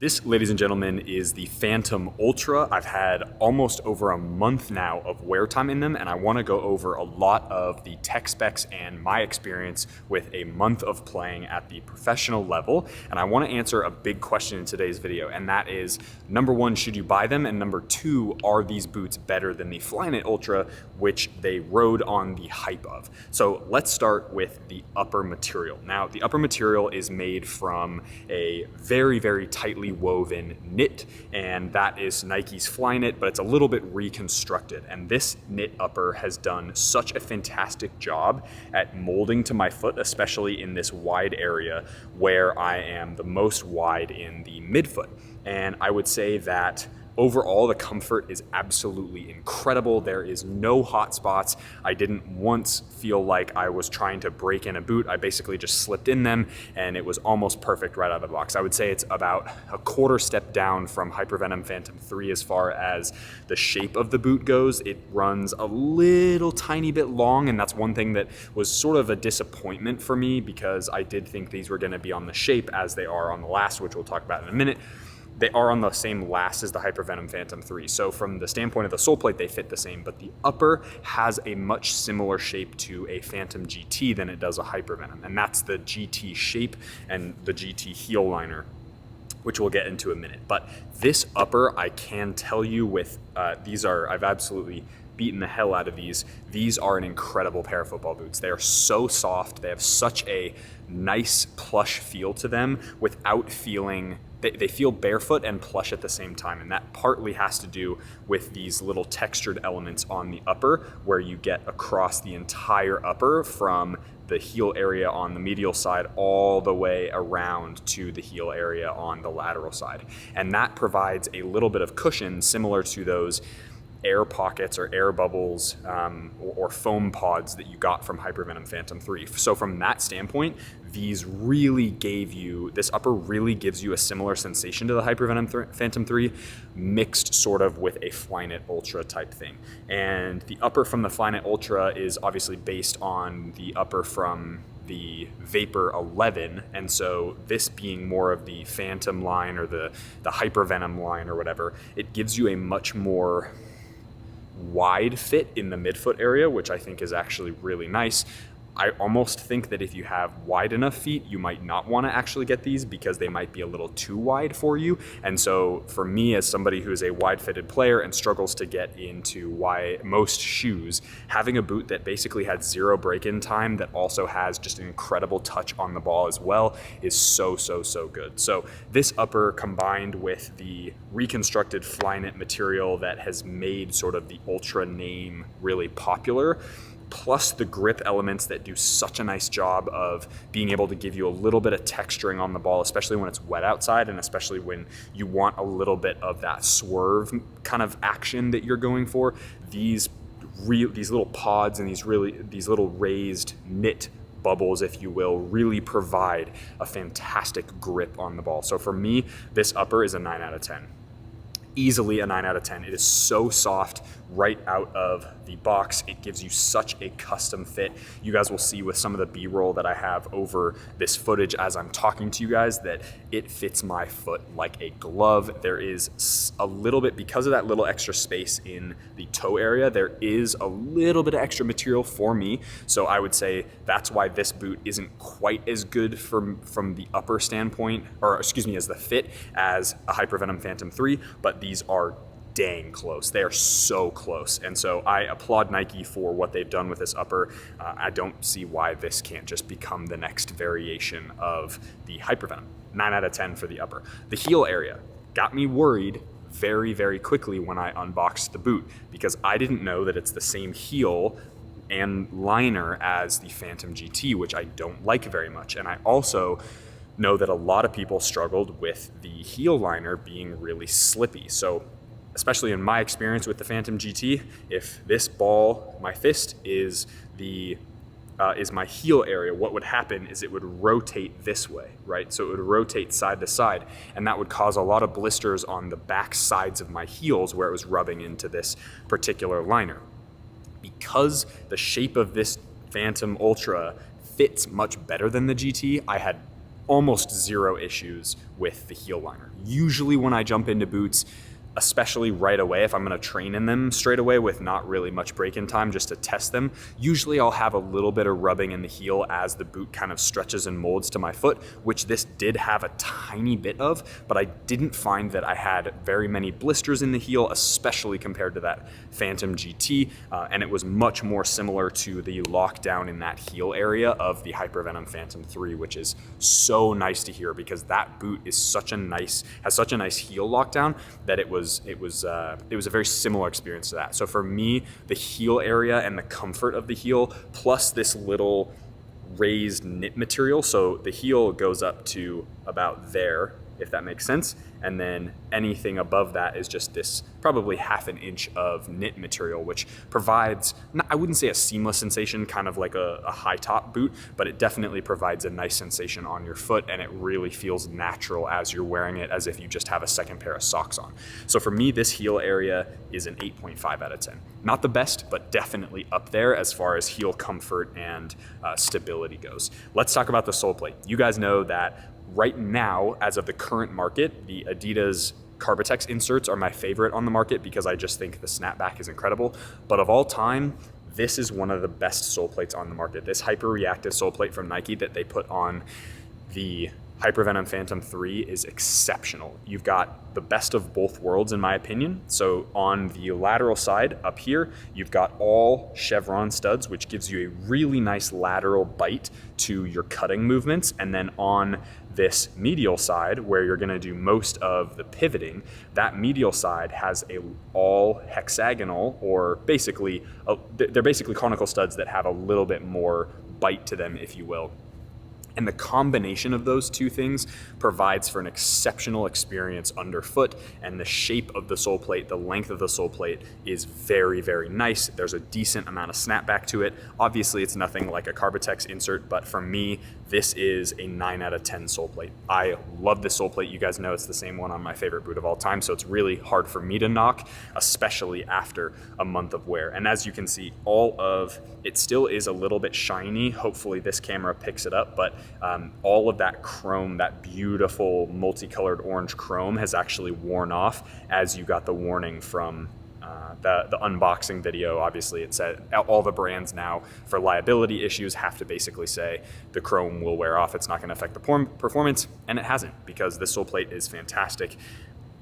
This, ladies and gentlemen, is the Phantom Ultra. I've had almost over a month now of wear time in them, and I want to go over a lot of the tech specs and my experience with a month of playing at the professional level. And I want to answer a big question in today's video, and that is, number one, should you buy them? And number two, are these boots better than the Flyknit Ultra, which they rode on the hype of? So let's start with the upper material. Now, the upper material is made from a very, very tightly woven knit, and that is Nike's Flyknit, but it's a little bit reconstructed. And this knit upper has done such a fantastic job at molding to my foot, especially in this wide area where I am the most wide in the midfoot. And I would say that overall, the comfort is absolutely incredible. There is no hot spots. I didn't once feel like I was trying to break in a boot. I basically just slipped in them and it was almost perfect right out of the box. I would say it's about a quarter step down from Venom Phantom 3 as far as the shape of the boot goes. It runs a little tiny bit long, and that's one thing that was sort of a disappointment for me because I did think these were gonna be on the shape as they are on the last, which we'll talk about in a minute. They are on the same last as the Venom Phantom 3. So from the standpoint of the sole plate, they fit the same, but the upper has a much similar shape to a Phantom GT than it does a Venom. And that's the GT shape and the GT heel liner, which we'll get into in a minute. But this upper, I can tell you with, I've absolutely beaten the hell out of these. These are an incredible pair of football boots. They are so soft. They have such a nice plush feel to them without feeling, they feel barefoot and plush at the same time. And that partly has to do with these little textured elements on the upper where you get across the entire upper from the heel area on the medial side all the way around to the heel area on the lateral side. And that provides a little bit of cushion similar to those air pockets or air bubbles or foam pods that you got from Venom Phantom 3. So from that standpoint, these really this upper really gives you a similar sensation to the Venom Phantom 3 mixed sort of with a Flyknit Ultra type thing. And the upper from the Flyknit Ultra is obviously based on the upper from the Vapor 11, and so this being more of the Phantom line or the Venom line or whatever, it gives you a much more wide fit in the midfoot area, which I think is actually really nice. I almost think that if you have wide enough feet, you might not want to actually get these because they might be a little too wide for you. And so for me, as somebody who is a wide-fitted player and struggles to get into most shoes, having a boot that basically had zero break-in time that also has just an incredible touch on the ball as well is so good. So this upper combined with the reconstructed Flyknit material that has made sort of the Ultra name really popular, plus the grip elements that do such a nice job of being able to give you a little bit of texturing on the ball, especially when it's wet outside and especially when you want a little bit of that swerve kind of action that you're going for. These little pods and these little raised knit bubbles, if you will, really provide a fantastic grip on the ball. So for me, this upper is a 9 out of 10. Easily a 9 out of 10. It is so soft right out of the box. It gives you such a custom fit. You guys will see with some of the B-roll that I have over this footage as I'm talking to you guys that it fits my foot like a glove. There is a little bit, because of that little extra space in the toe area, there is a little bit of extra material for me. So I would say that's why this boot isn't quite as good from the upper standpoint, or excuse me, as the fit as a Venom Phantom 3, but these are dang close. They are so close. And so I applaud Nike for what they've done with this upper. I don't see why this can't just become the next variation of the Venom. 9 out of 10 for the upper. The heel area got me worried very quickly when I unboxed the boot because I didn't know that it's the same heel and liner as the Phantom GT, which I don't like very much. And I also know that a lot of people struggled with the heel liner being really slippy. So especially in my experience with the Phantom GT, if this ball, my fist, is my heel area, what would happen is it would rotate this way, right? So it would rotate side to side, and that would cause a lot of blisters on the back sides of my heels where it was rubbing into this particular liner. Because the shape of this Phantom Ultra fits much better than the GT, I had almost zero issues with the heel liner. Usually when I jump into boots, especially right away, if I'm going to train in them straight away with not really much break-in time just to test them, usually I'll have a little bit of rubbing in the heel as the boot kind of stretches and molds to my foot, which this did have a tiny bit of, but I didn't find that I had very many blisters in the heel, especially compared to that Phantom GT, and it was much more similar to the lockdown in that heel area of the Hypervenom Phantom 3, which is so nice to hear because that boot is has such a nice heel lockdown that it was a very similar experience to that. So for me, the heel area and the comfort of the heel, plus this little raised knit material, so the heel goes up to about there, if that makes sense, and then anything above that is just this probably half an inch of knit material, which provides, I wouldn't say a seamless sensation, kind of like a high top boot, but it definitely provides a nice sensation on your foot, and it really feels natural as you're wearing it, as if you just have a second pair of socks on. So for me, this heel area is an 8.5 out of 10. Not the best, but definitely up there as far as heel comfort and stability goes. Let's talk about the sole plate. You guys know that right now, as of the current market, the Adidas Carbitex inserts are my favorite on the market because I just think the snapback is incredible. But of all time, this is one of the best sole plates on the market. This hyper reactive sole plate from Nike that they put on the Hypervenom Phantom 3 is exceptional. You've got the best of both worlds, in my opinion. So on the lateral side up here, you've got all chevron studs, which gives you a really nice lateral bite to your cutting movements. And then on this medial side, where you're gonna do most of the pivoting, that medial side has a all hexagonal, or basically, they're basically conical studs that have a little bit more bite to them, if you will. And the combination of those two things provides for an exceptional experience underfoot, and the shape of the sole plate, the length of the sole plate is very, very nice. There's a decent amount of snapback to it. Obviously, it's nothing like a Carbitex insert, but for me, this is a 9 out of 10 sole plate. I love this sole plate. You guys know it's the same one on my favorite boot of all time, so it's really hard for me to knock, especially after a month of wear. And as you can see, it still is a little bit shiny. Hopefully this camera picks it up, but all of that chrome, that beautiful multicolored orange chrome, has actually worn off as you got the warning from the unboxing video. Obviously it said all the brands now for liability issues have to basically say the chrome will wear off, it's not going to affect the performance, and it hasn't, because this sole plate is fantastic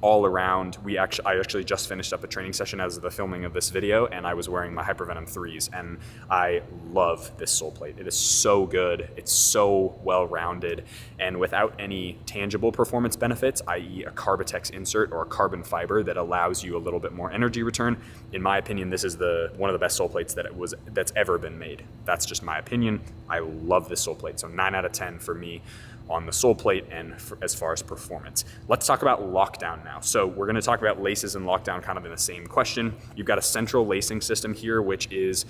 all around. I actually just finished up a training session as of the filming of this video, and I was wearing my Hypervenom 3s, and I love this sole plate. It is so good, it's so well-rounded, and without any tangible performance benefits, i.e. a Carbitex insert or a carbon fiber that allows you a little bit more energy return, in my opinion, this is one of the best sole plates that's ever been made. That's just my opinion. I love this sole plate, so 9 out of 10 for me on the sole plate and as far as performance. Let's talk about lockdown now. So we're gonna talk about laces and lockdown kind of in the same question. You've got a central lacing system here, which is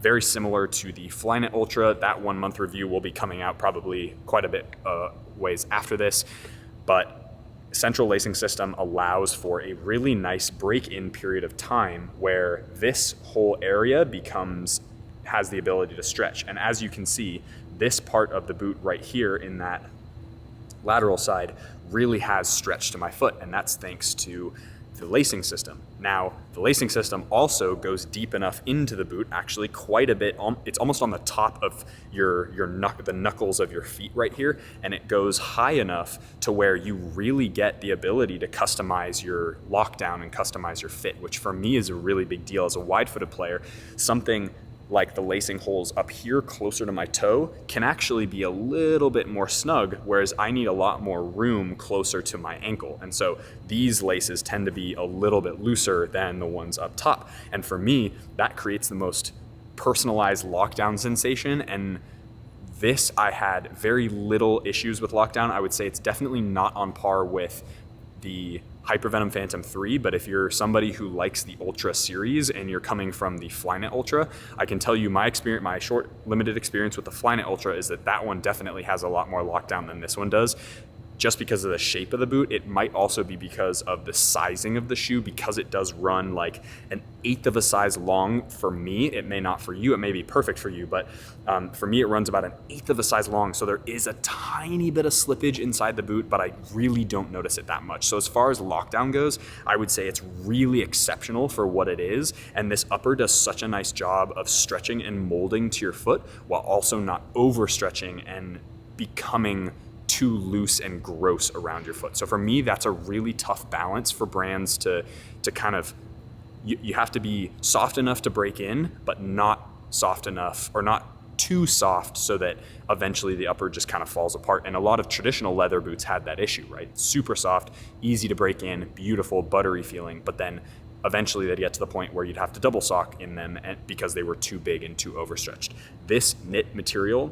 very similar to the Flyknit Ultra. That 1 month review will be coming out probably quite a bit ways after this, but central lacing system allows for a really nice break-in period of time where this whole area has the ability to stretch. And as you can see, this part of the boot right here in that lateral side really has stretched to my foot, and that's thanks to the lacing system. Now, the lacing system also goes deep enough into the boot, actually quite a bit. It's almost on the top of the knuckles of your feet right here, and it goes high enough to where you really get the ability to customize your lockdown and customize your fit, which for me is a really big deal as a wide-footed player. Something like the lacing holes up here closer to my toe can actually be a little bit more snug, whereas I need a lot more room closer to my ankle. And so these laces tend to be a little bit looser than the ones up top. And for me, that creates the most personalized lockdown sensation. And this, I had very little issues with lockdown. I would say it's definitely not on par with the Hypervenom Phantom 3, but if you're somebody who likes the Ultra series and you're coming from the Flyknit Ultra, I can tell you my short limited experience with the Flyknit Ultra is that one definitely has a lot more lockdown than this one does. just because of the shape of the boot. It might also be because of the sizing of the shoe, because it does run like an eighth of a size long for me. It may not for you, it may be perfect for you, but for me it runs about an eighth of a size long. So there is a tiny bit of slippage inside the boot, but I really don't notice it that much. So as far as lockdown goes, I would say it's really exceptional for what it is. And this upper does such a nice job of stretching and molding to your foot while also not overstretching and becoming too loose and gross around your foot. So for me, that's a really tough balance for brands to kind of, you have to be soft enough to break in, but not soft enough or not too soft so that eventually the upper just kind of falls apart. And a lot of traditional leather boots had that issue, right? Super soft, easy to break in, beautiful, buttery feeling, but then eventually they'd get to the point where you'd have to double sock in them because they were too big and too overstretched. This knit material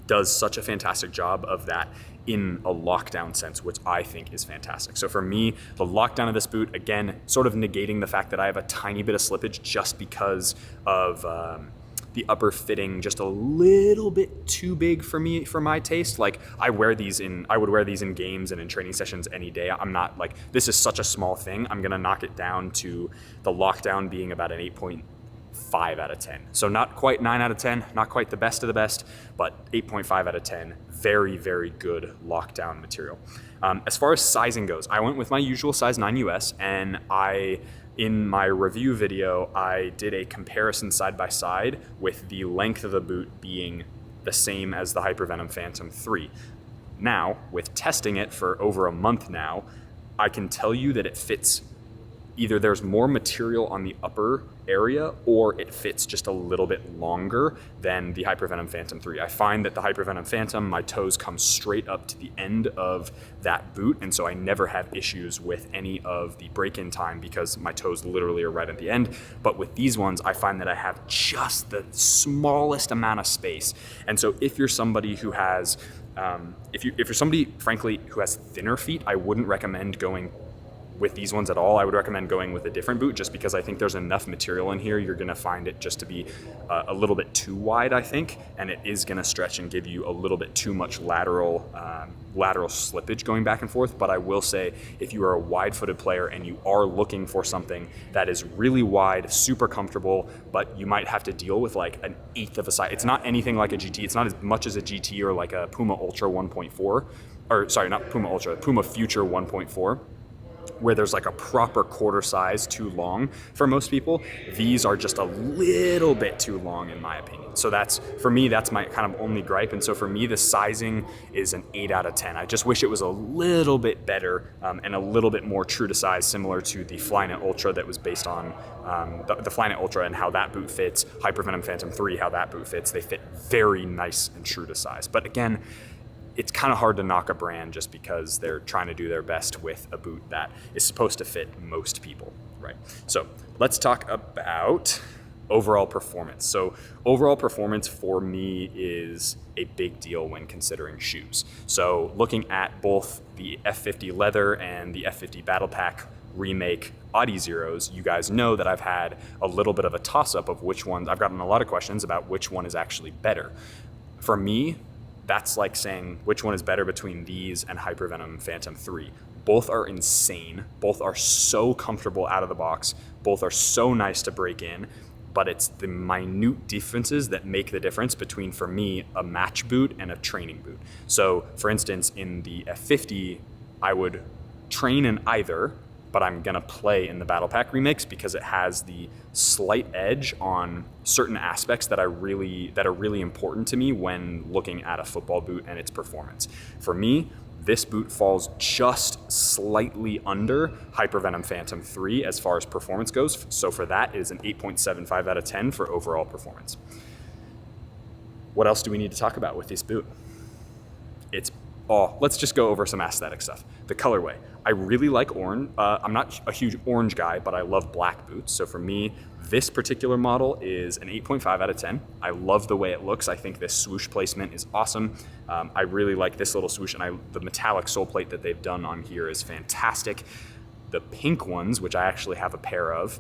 does such a fantastic job of that in a lockdown sense, which I think is fantastic. So for me, the lockdown of this boot, again, sort of negating the fact that I have a tiny bit of slippage just because of the upper fitting just a little bit too big for me, for my taste. Like I would wear these in games and in training sessions any day. I'm not like, this is such a small thing. I'm gonna knock it down to the lockdown being about an 8.5 out of 10. So not quite 9 out of 10, not quite the best of the best, but 8.5 out of 10. Very, very good lockdown material. As far as sizing goes, I went with my usual size 9 US, and in my review video, I did a comparison side by side with the length of the boot being the same as the Hypervenom Phantom 3. Now, with testing it for over a month now, I can tell you that it fits. Either there's more material on the upper area or it fits just a little bit longer than the Hypervenom Phantom 3. I find that the Hypervenom Phantom, my toes come straight up to the end of that boot, and so I never have issues with any of the break-in time because my toes literally are right at the end. But with these ones, I find that I have just the smallest amount of space. And so if you're somebody who has, if you're somebody, frankly, who has thinner feet, I wouldn't recommend going with these ones at all. I would recommend going with a different boot just because I think there's enough material in here. You're gonna find it just to be a little bit too wide, I think, and it is gonna stretch and give you a little bit too much lateral slippage going back and forth. But I will say, if you are a wide-footed player and you are looking for something that is really wide, super comfortable, but you might have to deal with like an eighth of a size. It's not anything like a GT. It's not as much as a GT or like a Puma Ultra 1.4, or sorry, not Puma Ultra, Puma Future 1.4. where there's like a proper quarter size too long for most people. These are just a little bit too long in my opinion. So that's, for me, that's my kind of only gripe. And so for me, the sizing is an 8 out of 10. I just wish it was a little bit better and a little bit more true to size, similar to the Flyknit Ultra that was based on the Flyknit Ultra and how that boot fits, Hypervenom Phantom 3, how that boot fits. They fit very nice and true to size. But again, it's kind of hard to knock a brand just because they're trying to do their best with a boot that is supposed to fit most people, right? So let's talk about overall performance. So overall performance for me is a big deal when considering shoes. So looking at both the F50 leather and the F50 Battle Pack remake Adi Zeros, you guys know that I've had a little bit of a toss-up of which one. I've gotten a lot of questions about which one is actually better. For me, that's like saying which one is better between these and Hypervenom Phantom 3. Both are insane. Both are so comfortable out of the box. Both are so nice to break in, but it's the minute differences that make the difference between, for me, a match boot and a training boot. So for instance, in the F50, I would train in either, but I'm gonna play in the Battle Pack remix because it has the slight edge on certain aspects that are really important to me when looking at a football boot and its performance. For me, this boot falls just slightly under Hypervenom Phantom 3 as far as performance goes. So for that, it is an 8.75 out of 10 for overall performance. What else do we need to talk about with this boot? Let's just go over some aesthetic stuff. The colorway. I really like orange. I'm not a huge orange guy, but I love black boots. So for me, this particular model is an 8.5 out of 10. I love the way it looks. I think this swoosh placement is awesome. I really like this little swoosh, and the metallic sole plate that they've done on here is fantastic. The pink ones, which I actually have a pair of,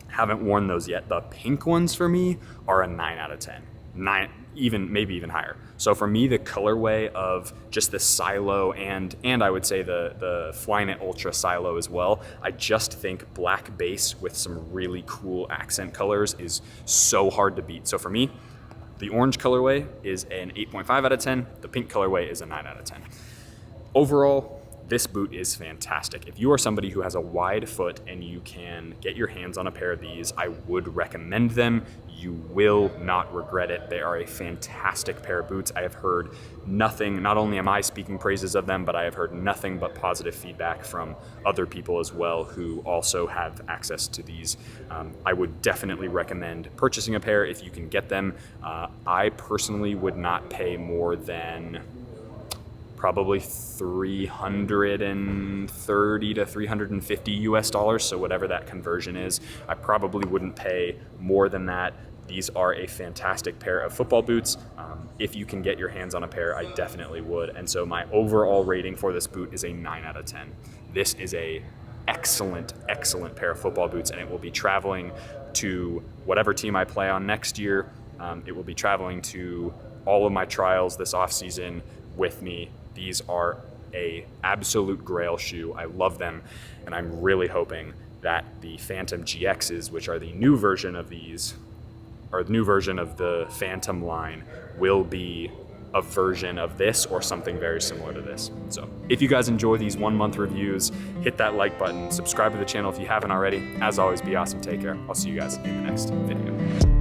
haven't worn those yet. The pink ones for me are a 9 out of 10. Maybe even higher. So for me, the colorway of just the Silo and I would say the Flyknit Ultra Silo as well, I just think black base with some really cool accent colors is so hard to beat. So for me, the orange colorway is an 8.5 out of 10. The pink colorway is a 9 out of 10. Overall, this boot is fantastic. If you are somebody who has a wide foot and you can get your hands on a pair of these, I would recommend them. You will not regret it. They are a fantastic pair of boots. I have heard nothing, not only am I speaking praises of them, but I have heard nothing but positive feedback from other people as well who also have access to these. I would definitely recommend purchasing a pair if you can get them. I personally would not pay more than probably $330 to $350 US, so whatever that conversion is. I probably wouldn't pay more than that. These are a fantastic pair of football boots. If you can get your hands on a pair, I definitely would. And so my overall rating for this boot is a 9 out of 10. This is a excellent pair of football boots, and it will be traveling to whatever team I play on next year. It will be traveling to all of my trials this off season with me. These are a absolute grail shoe. I love them, and I'm really hoping that the Phantom GXs, which are the new version of these, or the new version of the Phantom line, will be a version of this or something very similar to this. So if you guys enjoy these 1 month reviews, hit that like button, subscribe to the channel if you haven't already. As always, be awesome, take care. I'll see you guys in the next video.